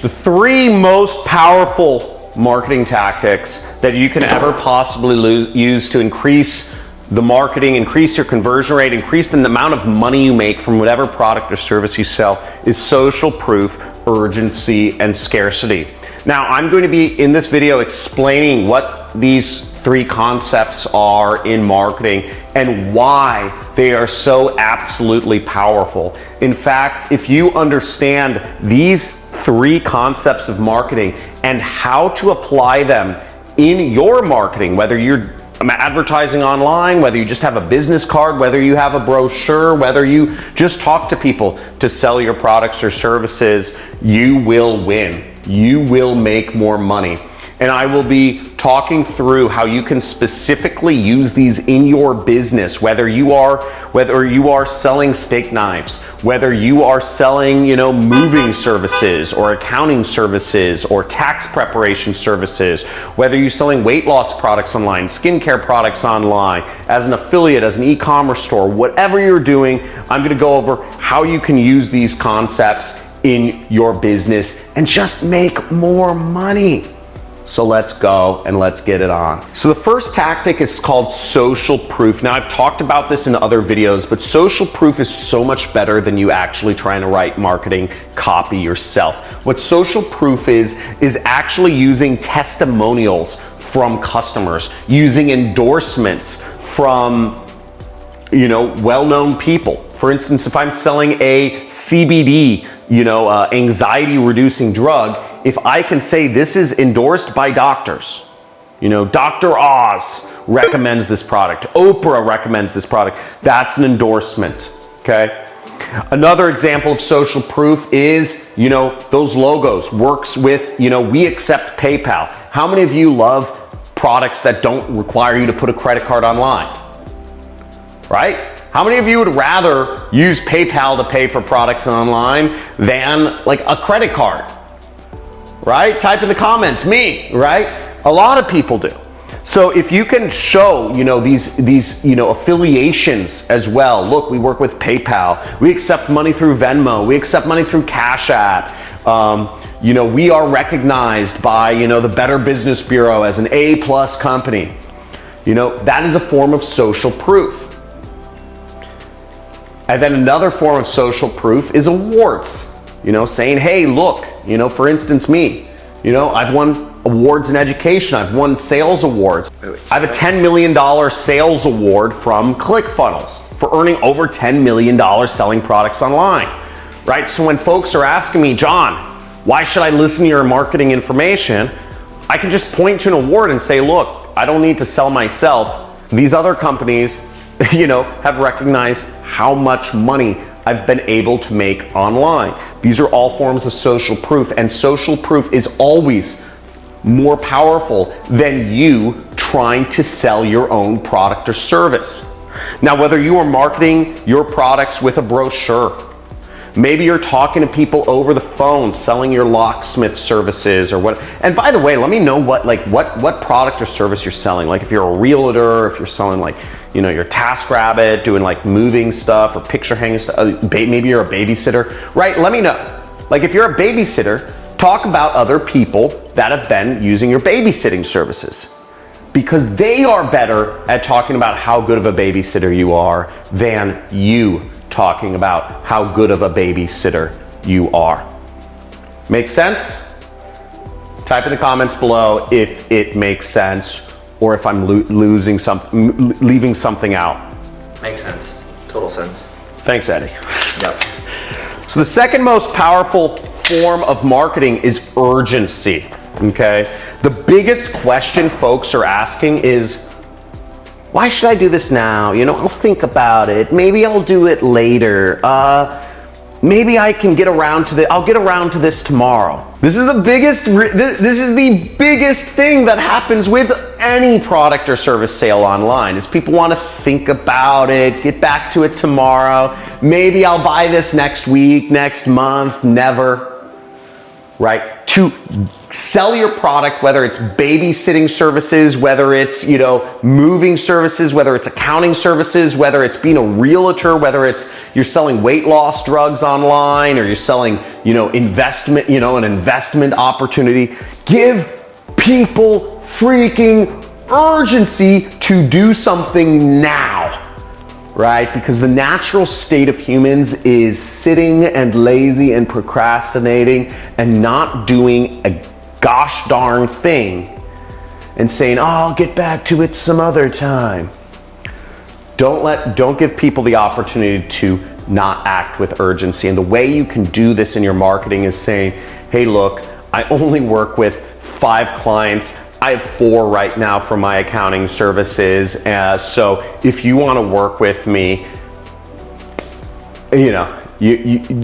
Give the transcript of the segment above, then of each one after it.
The three most powerful marketing tactics that you can ever possibly use to increase the marketing, increase your conversion rate, increase the amount of money you make from whatever product or service you sell is social proof, urgency, and scarcity. Now, I'm going to be in this video explaining what these three concepts are in marketing and why they are so absolutely powerful. In fact, if you understand these three concepts of marketing and how to apply them in your marketing, whether you're advertising online, whether you just have a business card, whether you have a brochure, whether you just talk to people to sell your products or services, you will win. You will make more money. And I will be talking through how you can specifically use these in your business, whether you are selling steak knives, whether you are selling, moving services or accounting services or tax preparation services, whether you're selling weight loss products online, skincare products online, as an affiliate, as an e-commerce store, whatever you're doing, I'm going to go over how you can use these concepts in your business and just make more money. So let's go and let's get it on. So the first tactic is called social proof. Now, I've talked about this in other videos, but social proof is so much better than you actually trying to write marketing copy yourself. What social proof is actually using testimonials from customers, using endorsements from well-known people. For instance, if I'm selling a CBD, anxiety reducing drug, if I can say this is endorsed by doctors, Dr. Oz recommends this product, Oprah recommends this product, that's an endorsement, okay? Another example of social proof is, those logos, works with, we accept PayPal. How many of you love products that don't require you to put a credit card online, right? How many of you would rather use PayPal to pay for products online than like a credit card? Right? Type in the comments, me, right? A lot of people do. So if you can show, these affiliations as well. Look, we work with PayPal. We accept money through Venmo. We accept money through Cash App. We are recognized by, the Better Business Bureau as an A+ company. That is a form of social proof. And then another form of social proof is awards. Saying, hey, look, for instance, me, I've won awards in education. I've won sales awards. I have a $10 million sales award from ClickFunnels for earning over $10 million selling products online, right? So when folks are asking me, John, why should I listen to your marketing information? I can just point to an award and say, look, I don't need to sell myself. These other companies, have recognized how much money I've been able to make online. These are all forms of social proof, and social proof is always more powerful than you trying to sell your own product or service. Now, whether you are marketing your products with a brochure, maybe you're talking to people over the phone, selling your locksmith services or what. And by the way, let me know what product or service you're selling. Like if you're a realtor, if you're selling your TaskRabbit, doing moving stuff or picture hanging stuff, maybe you're a babysitter, right? Let me know. Like if you're a babysitter, talk about other people that have been using your babysitting services, because they are better at talking about how good of a babysitter you are than you talking about how good of a babysitter you are. Make sense? Type in the comments below if it makes sense or if I'm leaving something out. Makes sense. Total sense. Thanks, Eddie. Yep. So the second most powerful form of marketing is urgency, okay? The biggest question folks are asking is, why should I do this now? I'll think about it. Maybe I'll do it later. Maybe I can get around to I'll get around to this tomorrow. This is the biggest thing that happens with any product or service sale online is people want to think about it, get back to it tomorrow. Maybe I'll buy this next week, next month, never. Right? to sell your product, whether it's babysitting services, whether it's, moving services, whether it's accounting services, whether it's being a realtor, whether it's you're selling weight loss drugs online, or you're selling, investment, an investment opportunity. Give people freaking urgency to do something now. Right? Because the natural state of humans is sitting and lazy and procrastinating and not doing a gosh darn thing and saying, oh, I'll get back to it some other time. Don't give people the opportunity to not act with urgency. And the way you can do this in your marketing is saying, hey, look, I only work with 5 clients. I have 4 right now for my accounting services. So if you want to work with me, you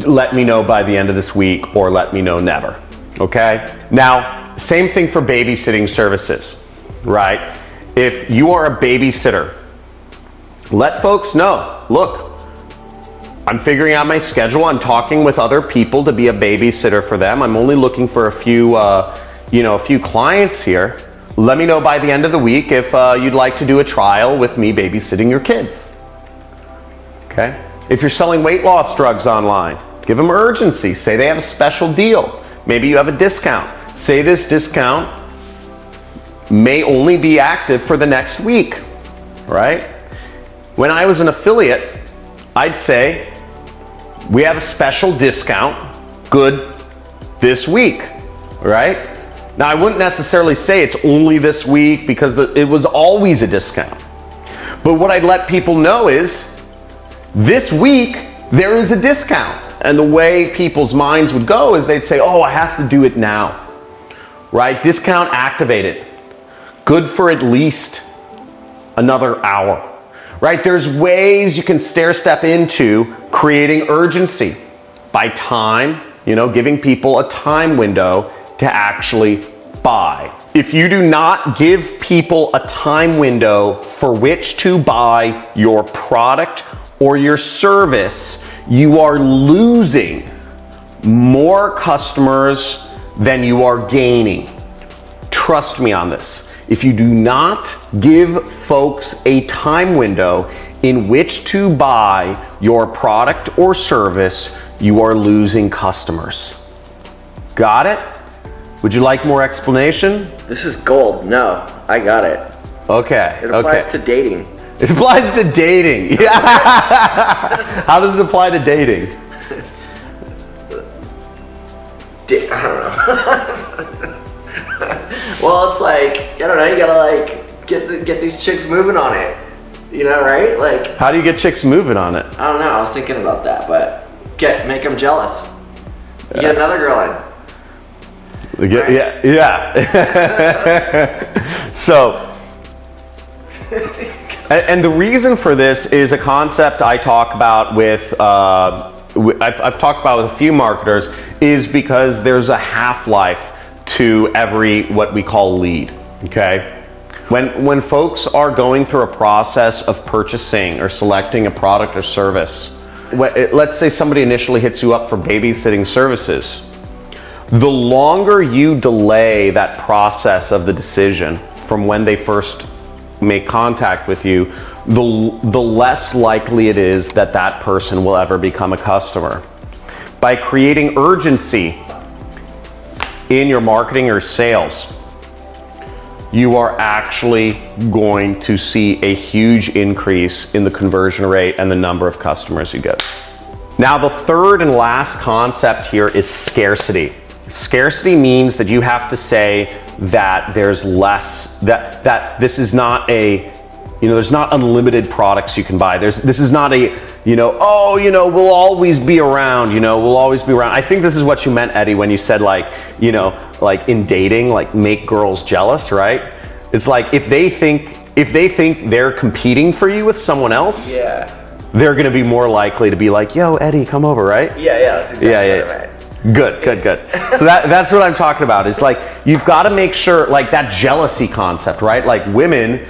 let me know by the end of this week, or let me know never. Okay? Now, same thing for babysitting services, right? If you are a babysitter, let folks know, look, I'm figuring out my schedule. I'm talking with other people to be a babysitter for them. I'm only looking for a few clients here. Let me know by the end of the week if you'd like to do a trial with me babysitting your kids. Okay? If you're selling weight loss drugs online, give them urgency. Say they have a special deal. Maybe you have a discount. Say this discount may only be active for the next week, right? When I was an affiliate, I'd say, we have a special discount, good this week, right? Now, I wouldn't necessarily say it's only this week, because it was always a discount. But what I'd let people know is, this week, there is a discount. And the way people's minds would go is they'd say, oh, I have to do it now, right? Discount activated. Good for at least another hour, right? There's ways you can stair step into creating urgency by time, giving people a time window to actually buy. If you do not give people a time window for which to buy your product or your service, you are losing more customers than you are gaining. Trust me on this. If you do not give folks a time window in which to buy your product or service, you are losing customers. Got it? Would you like more explanation? This is gold. No, I got it. Okay. It applies to dating. It applies to dating. Yeah. How does it apply to dating? I don't know. Well, it's like, I don't know, you gotta get these chicks moving on it. Right? Like, how do you get chicks moving on it? I don't know. I was thinking about that, but make them jealous. You get another girl in. Right? Yeah. So, and the reason for this is a concept I talk about with, I've talked about with a few marketers, is because there's a half-life to every what we call lead, okay? When folks are going through a process of purchasing or selecting a product or service, let's say somebody initially hits you up for babysitting services, the longer you delay that process of the decision from when they first make contact with you, the less likely it is that that person will ever become a customer. By creating urgency in your marketing or sales, you are actually going to see a huge increase in the conversion rate and the number of customers you get. Now, the third and last concept here is scarcity. Scarcity means that you have to say that there's less, that this is not a, there's not unlimited products you can buy. This is not a, we'll always be around, we'll always be around. I think this is what you meant, Eddie, when you said like in dating, like make girls jealous, right? It's like if they think they're competing for you with someone else, yeah, they're gonna be more likely to be like, yo, Eddie, come over, right? Yeah, that's exactly what I meant. Good. So that's what I'm talking about. It's like, you've got to make sure, like that jealousy concept, right? Like women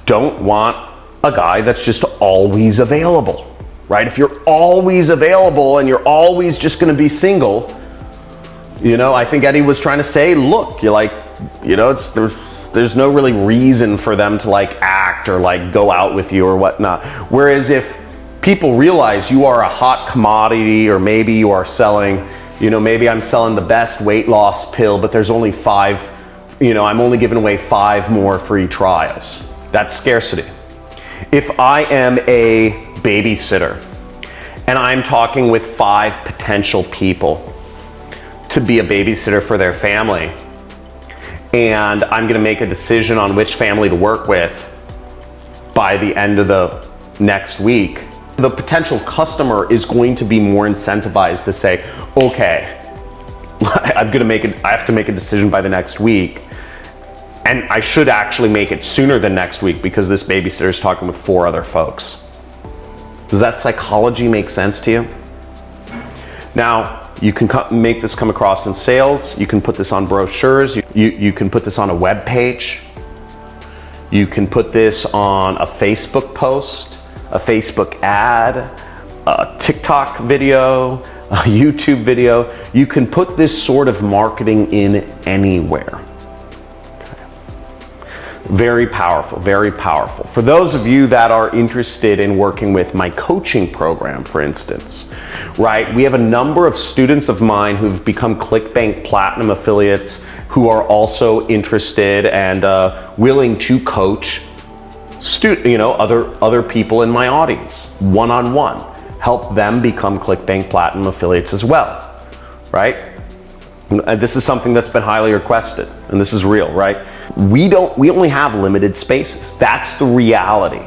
don't want a guy that's just always available, right? If you're always available and you're always just going to be single, You know, I think Eddie was trying to say, look, you're like, you know, there's no really reason for them to like act or like go out with you or whatnot. Whereas if people realize you are a hot commodity, or maybe you are selling, you know, maybe I'm selling the best weight loss pill, but there's only 5, you know, I'm only giving away 5 more free trials. That's scarcity. If I am a babysitter and I'm talking with 5 potential people to be a babysitter for their family, and I'm gonna make a decision on which family to work with by the end of the next week, the potential customer is going to be more incentivized to say, okay, I have to make a decision by the next week, and I should actually make it sooner than next week because this babysitter is talking with 4 other folks. Does that psychology make sense to you? Now, you can make this come across in sales. You can put this on brochures. You can put this on a web page. You can put this on a Facebook post, a Facebook ad, a TikTok video, a YouTube video. You can put this sort of marketing in anywhere. Very powerful, very powerful. For those of you that are interested in working with my coaching program, for instance, right? We have a number of students of mine who've become ClickBank Platinum affiliates who are also interested and willing to coach other people in my audience, one-on-one, help them become ClickBank Platinum affiliates as well, right? And this is something that's been highly requested, and this is real, right? We only have limited spaces. That's the reality,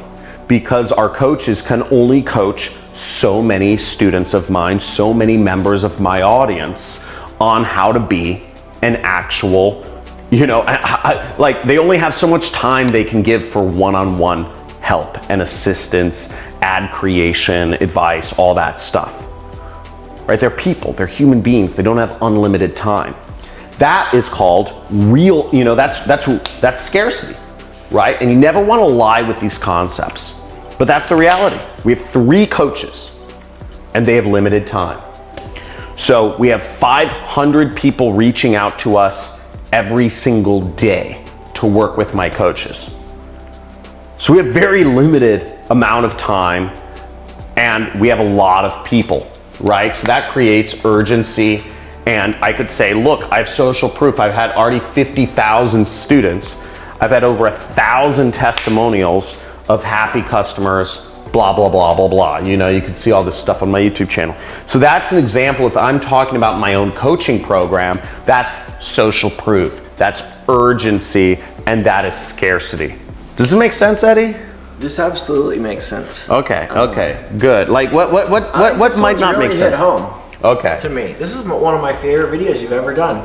because our coaches can only coach so many students of mine, so many members of my audience on how to be an actual, like they only have so much time they can give for one-on-one help and assistance, ad creation, advice, all that stuff. Right? They're people, they're human beings, they don't have unlimited time. That is called real, that's scarcity, right? And you never want to lie with these concepts, but that's the reality. We have 3 coaches and they have limited time. So we have 500 people reaching out to us every single day to work with my coaches. So we have very limited amount of time and we have a lot of people, right? So that creates urgency. And I could say, look, I have social proof. I've had already 50,000 students. I've had over 1,000 testimonials of happy customers, blah, blah, blah, blah, blah. You can see all this stuff on my YouTube channel. So that's an example. If I'm talking about my own coaching program, that's social proof. That's urgency, and that is scarcity. Does this make sense, Eddie? This absolutely makes sense. Okay, good. Like what might not make sense? Hit home. Okay. To me, this is one of my favorite videos you've ever done.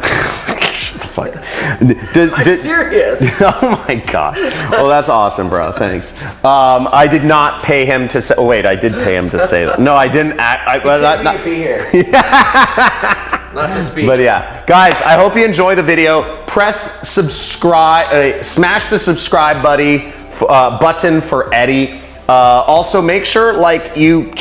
Fuck. I'm serious. Oh my God. Well, that's awesome, bro. Thanks. I did not pay him to say. Oh wait, I did pay him to say that. No, I didn't. Not be here. Not to speak. But yeah, guys, I hope you enjoy the video. Press subscribe. Smash the subscribe button for Eddie. Also, make sure you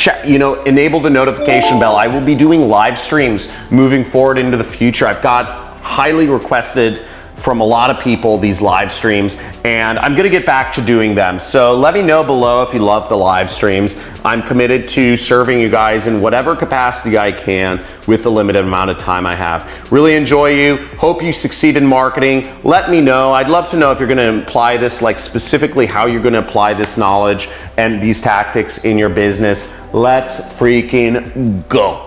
enable the notification bell. I will be doing live streams moving forward into the future. I've got highly requested from a lot of people these live streams, and I'm gonna get back to doing them. So let me know below if you love the live streams. I'm committed to serving you guys in whatever capacity I can with the limited amount of time I have. Really enjoy you. Hope you succeed in marketing. Let me know. I'd love to know if you're gonna apply this, specifically how you're gonna apply this knowledge and these tactics in your business. Let's freaking go.